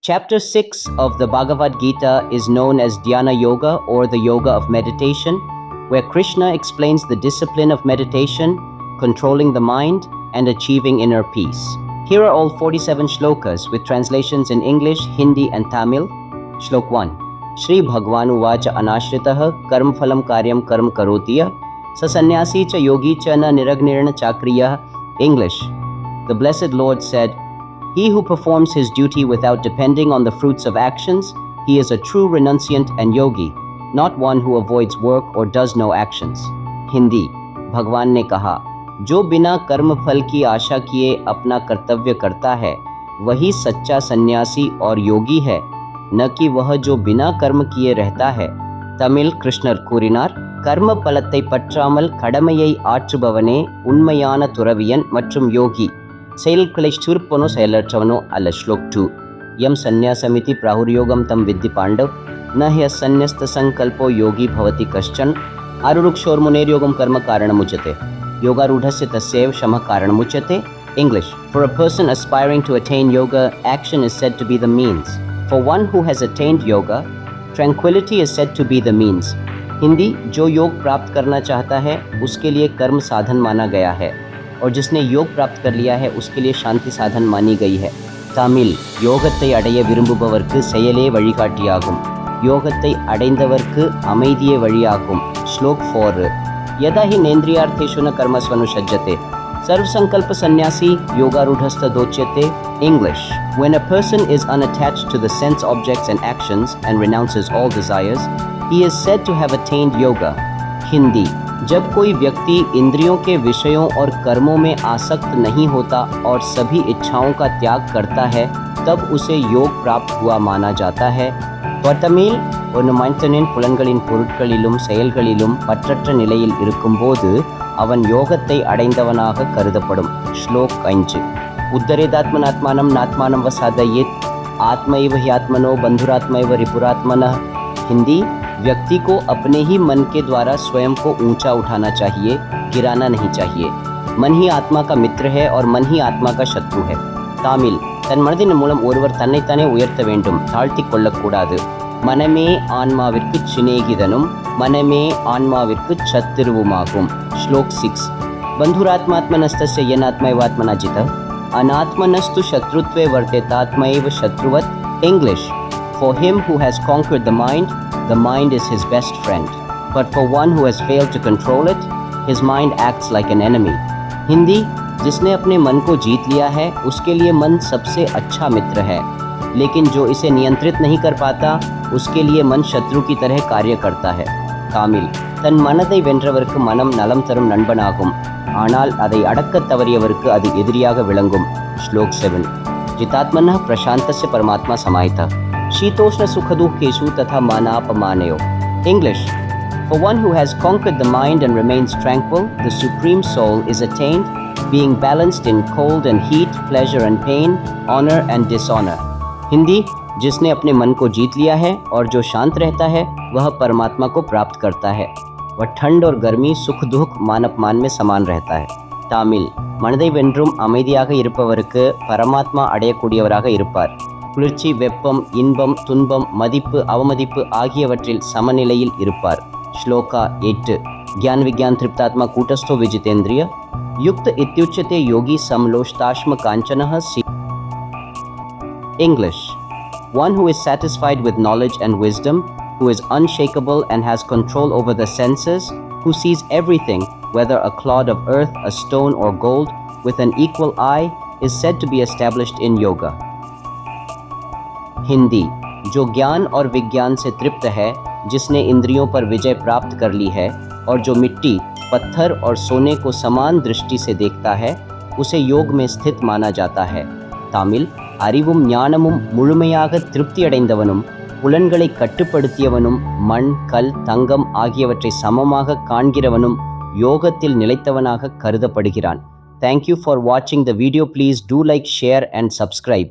Chapter 6 of the Bhagavad Gita is known as Dhyana Yoga or the Yoga of Meditation, where Krishna explains the discipline of meditation, controlling the mind, and achieving inner peace. Here are all 47 shlokas with translations in English, Hindi, and Tamil. Shlok 1. Shri Bhagwan Uvacha Anashritah Karm Phalam Karyam Karm Karotiya Sasanyasi Cha Yogi Cha Na Niragnirna Chakriya. English. The Blessed Lord said, "He who performs his duty without depending on the fruits of actions, he is a true renunciant and yogi, not one who avoids work or does no actions." Hindi. भगवान ने कहा, जो बिना कर्म फल की आशा किए अपना कर्तव्य करता है, वही सच्चा सन्यासी और योगी है, न कि वह जो बिना कर्म किए रहता है. தமிழ் கிருஷ்ணர் கூறினார், கர்ம பலத்தை பற்றாமல் கடமையை ஆற்றுபவனே உண்மையான துறவியன் மற்றும் யோகி. செயல்களை சுருப்பனோ செயலற்றவனோ அல்ல. ஸ்லோக் 2. யம் சந்நியாசமிதி பிராहुर्योगम तम विद्धि पांडव न ह्यसन्न्यस्त संकल्पो योगी भवति कश्चन आरुरुक्षोर्मुनेर्योगम कर्म कारणमुच्यते योगारूढ़स्य तस्यैव शमः कारणमुच्यते. English. For a person aspiring to attain yoga, action is said to be the means. For one who has attained yoga, tranquility is said to be the means. Hindi. जो योग प्राप्त करना चाहता है उसके लिए कर्म साधन माना गया है, और जिसने योग प्राप्त कर लिया है उसके लिए शांति साधन मानी गई है. தமிழ். யோகத்தை அடைய விரும்புபவர்க்கு செயலே வழிகாட்டியாகும், யோகத்தை அடைந்தவர்க்கு அமைதியே வழியாகும். ஸ்லோக் 4. यदा हि नेन्द्रियार्थेषु न कर्मस्वनुषज्यते सर्वसंकल्प सन्यासी योगारूढ़स्तदोच्यते. English. When a person is unattached to the sense objects and actions and renounces all desires, he is said to have attained yoga. Hindi. जब कोई व्यक्ति इंद्रियों के विषयों और कर्मों में आसक्त नहीं होता और सभी इच्छाओं का त्याग करता है, तब उसे योग प्राप्त हुआ माना जाता है. தமிழ். ஒரு மனிதனின் புலன்களின் பொருட்களிலும் செயல்களிலும் பற்றற்ற நிலையில் இருக்கும்போது அவன் யோகத்தை அடைந்தவனாக கருதப்படும். ஸ்லோக் 5. உத்தரேதாத்மனாத்மானம் நாத்மானம் வசாதயேத் आत्मैव ह्यात्मनो बंधुरात्मैव रिपुरात्मनः. हिंदी. व्यक्ति को अपने ही मन के द्वारा स्वयं को ऊंचा उठाना चाहिए, गिराना नहीं चाहिए. मन ही आत्मा का मित्र है और मन ही आत्मा का शत्रु है. தமிழ். தன் மனதின் மூலம் ஒருவர் தன்னைத்தானே உயர்த்த வேண்டும், தாழ்த்தி கொள்ளக்கூடாது. மனமே ஆன்மாவிற்கு சிநேகிதனும் மனமே ஆன்மாவிற்கு சத்துருவுமாகும். ஸ்லோக் 6. बंधुरात्मात्मनस्तस्य येनात्मैवात्मना जितः अनात्मनस्तु शत्रुत्वे वर्तेतात्मैव शत्रुवत्. English. For him who has conquered the mind is his best friend. But for one who has failed to control it, his mind acts like an enemy. Hindi. जिसने अपने मन को जीत लिया है उसके लिए मन सबसे अच्छा मित्र है, लेकिन जो इसे नियंत्रित नहीं कर पाता उसके लिए मन शत्रु की तरह कार्य करता है. தமிழ். தன் மனதை வென்றவருக்கு மனம் நலம் தரும் நண்பனாகும், ஆனால் அதை அடக்கத் தவறியவருக்கு அது எதிரியாக விளங்கும். ஸ்லோக் 7. जितात्मनः प्रशान्तस्य परमात्मा समाहितः शीतोष्ण सुखदुःखेषु तथा मानापमानयो. English. For one who has conquered the mind and remains tranquil, the supreme soul is attained, being balanced in cold and heat, pleasure and pain, honor and dishonor. Hindi. जिसने अपने मन को जीत लिया है और जो शांत रहता है वह परमात्मा को प्राप्त करता है. वह ठंड और गर्मी, सुख दुख, मान अपमान में समान रहता है. தமிழ். மனதை வென்றும் அமைதியாக இருப்பவருக்கு பரமாத்மா அடையக்கூடியவராக இருப்பார். குளிர்ச்சி, வெப்பம், இன்பம், துன்பம், மதிப்பு, அவமதிப்பு ஆகியவற்றில் சமநிலையில் இருப்பார். श्लोका 8. ज्ञान विज्ञान तृप्तात्मा कूटस्थो विजितेन्द्रिय युक्त इत्युच्यते योगी समलोष्टाश्म कांचनः. English. One who is satisfied with knowledge and wisdom, who is unshakable and has control over the senses, who sees everything, whether a clod of earth, a stone or gold, with an equal eye, is said to be established in yoga. Hindi. जो ज्ञान और विज्ञान से तृप्त है, जिसने इंद्रियों पर विजय प्राप्त कर ली है और जो मिट्टी, पत्थर और सोने को समान दृष्टि से देखता है, उसे योग में स्थित माना जाता है. தமிழ். அறிவும் ஞானமும் முழுமையாக திருப்தியடைந்தவனும் புலன்களை கட்டுப்படுத்தியவனும் மண், கல், தங்கம் ஆகியவற்றை சமமாக காண்கிறவனும் யோகத்தில் நிலைத்தவனாக கருதப்படுகிறான். Thank you for watching the video. Please do like, share and subscribe.